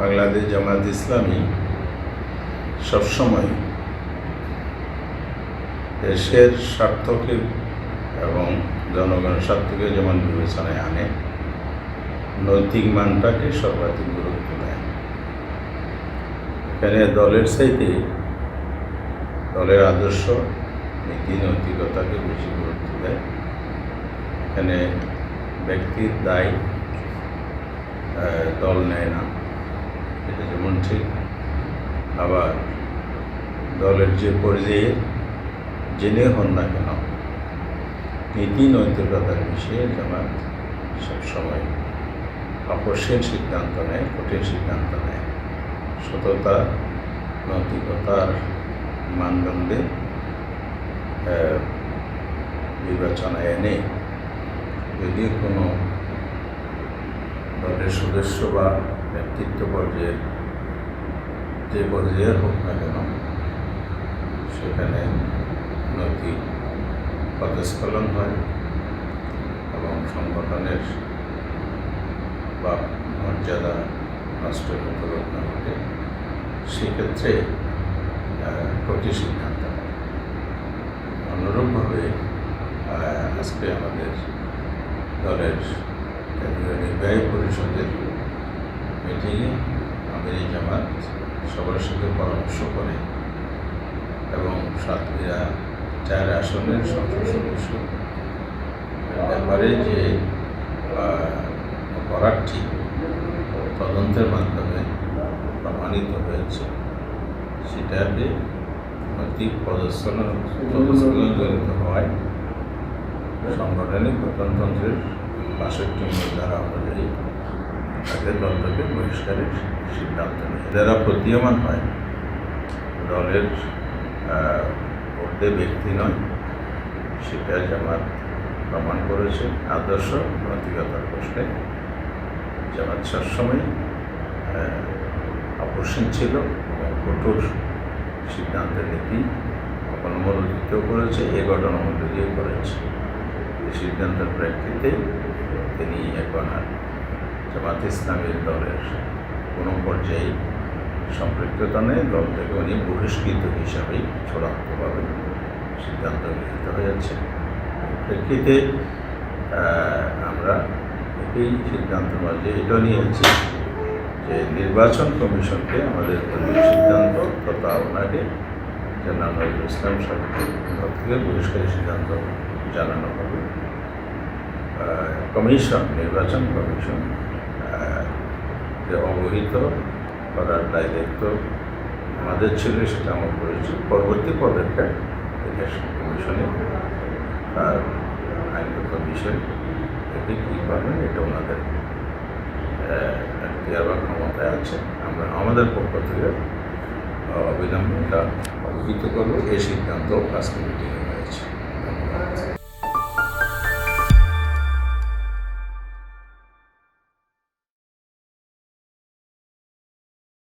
বাংলাদেশ জামায়াত ইসলামী সবসময় দেশের স্বার্থকে এবং জনগণের স্বার্থকে যেমন বিবেচনায় আনে, নৈতিক মানটাকে সর্বাধিক গুরুত্ব দেয়। এখানে দলের চাইতে দলের আদর্শ, নীতি, নৈতিকতাকে বেশি গুরুত্ব দেয়। এখানে ব্যক্তির দায় দল নেয় না, এটা যেমন ঠিক। আবার দলের যে পর্যায়ে জেনে হন না কেন, নীতি নৈতিকতার বিষয়ে জামাত সবসময় আপসীন সিদ্ধান্ত নেয়, কঠিন সিদ্ধান্ত নেয়। সততা, নৈতিকতার মানদণ্ডে বিবেচনায় এনে যদি কোনো দলের সদস্য বা নেতৃত্ব পর্যায়ের যে পর্যায়ের হোক না কেন, সেখানে নৈতিক পদস্খলন হয় এবং সংগঠনের বা মর্যাদা নষ্টের মতো ঘটনা ঘটে, সেক্ষেত্রে কঠিন সিদ্ধান্ত হয়। অনুরূপভাবে আজকে আমাদের দলের কেন্দ্রীয় নির্বাহী পরিষদের মিটিংয়ে আমির জামাত সবার সাথে পরামর্শ করে এবং সাতক্ষীরা 4 আসনের সংসদ সদস্য ব্যাপারে যে অপরাধটি তদন্তের মাধ্যমে প্রমাণিত হয়েছে, সেটাকে নৈতিক পদস্খলন জড়িত হওয়ায় সাংগঠনিক গঠনতন্ত্রের ৬২ ধারা অনুযায়ী তাদের দল থেকে বহিষ্কারের সিদ্ধান্ত নেয়। যারা প্রতীয়মান হয় দলের মধ্যে ব্যক্তি নয়, সেটা জামাত প্রমাণ করেছে। আদর্শ নৈতিকতার প্রশ্নে জামাত সবসময় আপসীন ছিল এবং কঠোর সিদ্ধান্তের নীতি অবলম্বিত করেছে, এ ঘটনার মধ্যে দিয়ে করেছে। এই সিদ্ধান্তের প্রেক্ষিতে তিনি এখন আর জামাত ইসলামীর দলের কোনো পর্যায়ে সম্পৃক্ততা নেই, দল থেকে উনি বহিষ্কৃত হিসাবেই চূড়ান্তভাবে সিদ্ধান্ত গৃহীত হয়েছে। প্রেক্ষিতে আমরা এই সিদ্ধান্ত মাঝে এটা নিয়েছি যে নির্বাচন কমিশনকে আমাদের সিদ্ধান্ত তথা ওনাকে জনাব নজরুল ইসলাম সাহেবের থেকে বহিষ্কারের সিদ্ধান্ত জানানো হবে। কমিশন, নির্বাচন কমিশন যে অবহিত করার দায়িত্ব আমাদের ছিল, সেটা আমরা করেছি। পরবর্তী পদক্ষেপ ইলেকশন কমিশনে তার আইনগত বিষয় থেকে কী করবেন, এটা ওনাদের এখতিয়ার বা ক্ষমতায় আছে। আমরা আমাদের পক্ষ থেকে অবিলম্বে এটা অবহিত করবো। এই সিদ্ধান্ত আজকে মিটিংয়ে